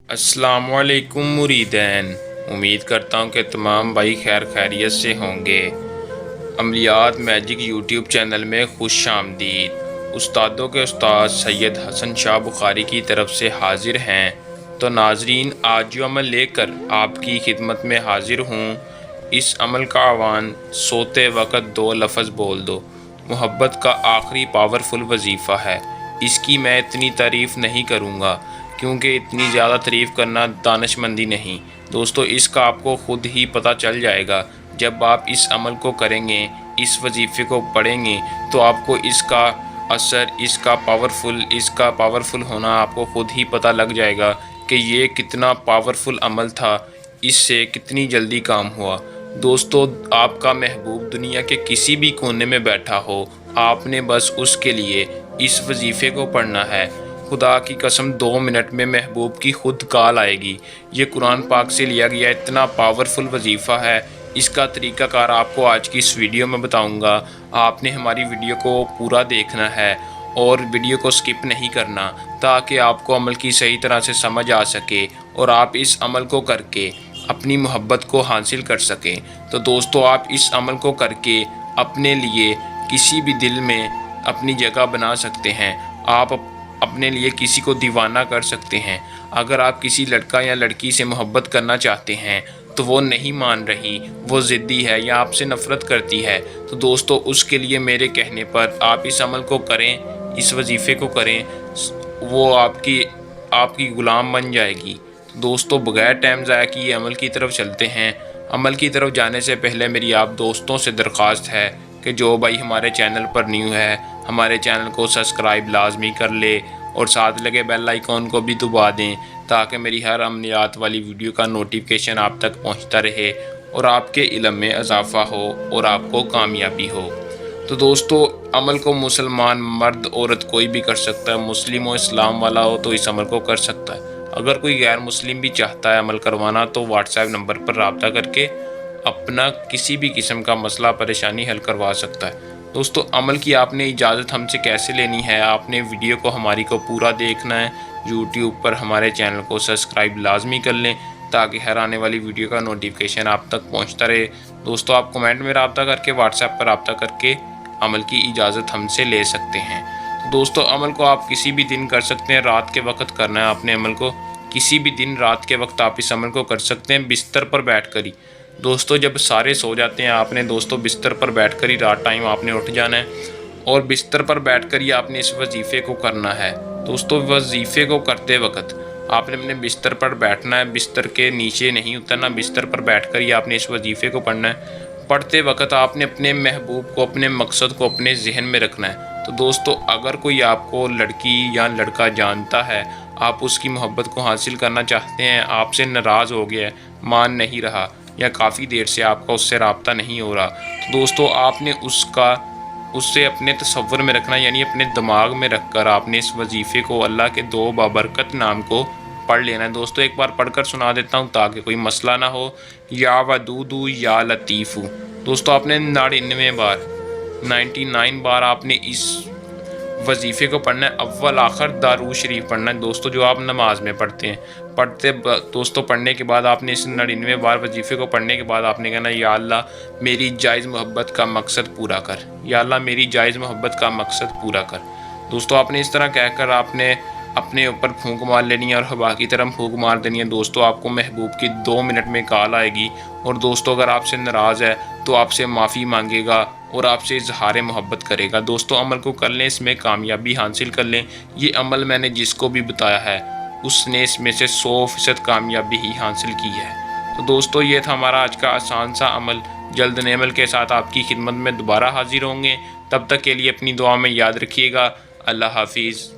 السلام علیکم مریدین، امید کرتا ہوں کہ تمام بھائی خیر خیریت سے ہوں گے۔ عملیات میجک یوٹیوب چینل میں خوش آمدید۔ استادوں کے استاد سید حسن شاہ بخاری کی طرف سے حاضر ہیں۔ تو ناظرین، آج جو عمل لے کر آپ کی خدمت میں حاضر ہوں، اس عمل کا عنوان سوتے وقت 2 لفظ بول دو محبت کا آخری پاورفل وظیفہ ہے۔ اس کی میں اتنی تعریف نہیں کروں گا کیونکہ اتنی زیادہ تعریف کرنا دانش مندی نہیں۔ دوستو، اس کا آپ کو خود ہی پتہ چل جائے گا جب آپ اس عمل کو کریں گے، اس وظیفے کو پڑھیں گے تو آپ کو اس کا اثر، اس کا پاورفل ہونا آپ کو خود ہی پتہ لگ جائے گا کہ یہ کتنا پاورفل عمل تھا، اس سے کتنی جلدی کام ہوا۔ دوستو، آپ کا محبوب دنیا کے کسی بھی کونے میں بیٹھا ہو، آپ نے بس اس کے لیے اس وظیفے کو پڑھنا ہے۔ خدا کی قسم 2 منٹ میں محبوب کی خود کال آئے گی۔ یہ قرآن پاک سے لیا گیا اتنا پاورفل وظیفہ ہے۔ اس کا طریقہ کار آپ کو آج کی اس ویڈیو میں بتاؤں گا۔ آپ نے ہماری ویڈیو کو پورا دیکھنا ہے اور ویڈیو کو سکپ نہیں کرنا تاکہ آپ کو عمل کی صحیح طرح سے سمجھ آ سکے اور آپ اس عمل کو کر کے اپنی محبت کو حاصل کر سکیں۔ تو دوستو، آپ اس عمل کو کر کے اپنے لیے کسی بھی دل میں اپنی جگہ بنا سکتے ہیں۔ آپ اپنے لیے کسی کو دیوانہ کر سکتے ہیں۔ اگر آپ کسی لڑکا یا لڑکی سے محبت کرنا چاہتے ہیں تو وہ نہیں مان رہی، وہ ضدی ہے یا آپ سے نفرت کرتی ہے، تو دوستو اس کے لیے میرے کہنے پر آپ اس عمل کو کریں، اس وظیفے کو کریں، وہ آپ کی غلام بن جائے گی۔ دوستو، بغیر ٹائم ضائع کیے عمل کی طرف چلتے ہیں۔ عمل کی طرف جانے سے پہلے میری آپ دوستوں سے درخواست ہے کہ جو بھائی ہمارے چینل پر نیو ہے، ہمارے چینل کو سبسکرائب لازمی کر لے اور ساتھ لگے بیل آئیکن کو بھی دبا دیں تاکہ میری ہر عملیات والی ویڈیو کا نوٹیفیکیشن آپ تک پہنچتا رہے اور آپ کے علم میں اضافہ ہو اور آپ کو کامیابی ہو۔ تو دوستو، عمل کو مسلمان مرد عورت کوئی بھی کر سکتا ہے، مسلم و اسلام والا ہو تو اس عمل کو کر سکتا ہے۔ اگر کوئی غیر مسلم بھی چاہتا ہے عمل کروانا تو واٹس ایپ نمبر پر رابطہ کر کے اپنا کسی بھی قسم کا مسئلہ پریشانی حل کروا سکتا ہے۔ دوستو، عمل کی آپ نے اجازت ہم سے کیسے لینی ہے؟ آپ نے ویڈیو کو ہماری کو پورا دیکھنا ہے۔ یوٹیوب پر ہمارے چینل کو سبسکرائب لازمی کر لیں تاکہ ہر آنے والی ویڈیو کا نوٹیفیکیشن آپ تک پہنچتا رہے۔ دوستو، آپ کمنٹ میں رابطہ کر کے، واٹس ایپ پر رابطہ کر کے عمل کی اجازت ہم سے لے سکتے ہیں۔ تو دوستو، عمل کو آپ کسی بھی دن کر سکتے ہیں، رات کے وقت کرنا ہے آپ نے عمل کو۔ کسی بھی دن رات کے وقت آپ اس عمل کو کر سکتے ہیں، بستر پر بیٹھ کر ہی۔ دوستو، جب سارے سو جاتے ہیں آپ نے بستر پر بیٹھ کر ہی رات ٹائم آپ نے اٹھ جانا ہے اور بستر پر بیٹھ کر ہی آپ نے اس وظیفے کو کرنا ہے۔ دوستو، وظیفے کو کرتے وقت آپ نے اپنے بستر پر بیٹھنا ہے، بستر کے نیچے نہیں اترنا، بستر پر بیٹھ کر ہی آپ نے اس وظیفے کو پڑھنا ہے۔ پڑھتے وقت آپ نے اپنے محبوب کو، اپنے مقصد کو اپنے ذہن میں رکھنا ہے۔ تو دوستو، اگر کوئی آپ کو لڑکی یا لڑکا جانتا ہے، آپ اس کی محبت کو حاصل کرنا چاہتے ہیں، آپ سے ناراض ہو گیا ہے، مان نہیں رہا یا کافی دیر سے آپ کا اس سے رابطہ نہیں ہو رہا، تو دوستو آپ نے اس سے اپنے تصور میں رکھنا، یعنی اپنے دماغ میں رکھ کر آپ نے اس وظیفے کو، اللہ کے 2 بابرکت نام کو پڑھ لینا ہے۔ دوستو، ایک بار پڑھ کر سنا دیتا ہوں تاکہ کوئی مسئلہ نہ ہو۔ یا ودودو یا لطیفو۔ دوستو، آپ نے 99 بار آپ نے اس وظیفے کو پڑھنا ہے۔ اول آخر درود شریف پڑھنا ہے دوستو، جو آپ نماز میں پڑھتے ہیں۔ دوستو پڑھنے کے بعد آپ نے اس 99 بار وظیفے کو پڑھنے کے بعد آپ نے کہنا ہے، یا اللہ میری جائز محبت کا مقصد پورا کر، یا اللہ میری جائز محبت کا مقصد پورا کر۔ دوستو، آپ نے اس طرح کہہ کر آپ نے اپنے اوپر پھونک مار لینی ہے اور ہوا کی طرح پھونک مار دینی ہے۔ دوستو، آپ کو محبوب کی 2 منٹ میں کال آئے گی اور دوستو اگر آپ سے ناراض ہے تو آپ سے معافی مانگے گا اور آپ سے اظہار محبت کرے گا۔ دوستو، عمل کو کر لیں، اس میں کامیابی حاصل کر لیں۔ یہ عمل میں نے جس کو بھی بتایا ہے اس نے اس میں سے 100% کامیابی ہی حاصل کی ہے۔ تو دوستو، یہ تھا ہمارا آج کا آسان سا عمل۔ جلد نئے عمل کے ساتھ آپ کی خدمت میں دوبارہ حاضر ہوں گے۔ تب تک کے لیے اپنی دعا میں یاد رکھیے گا۔ اللہ حافظ۔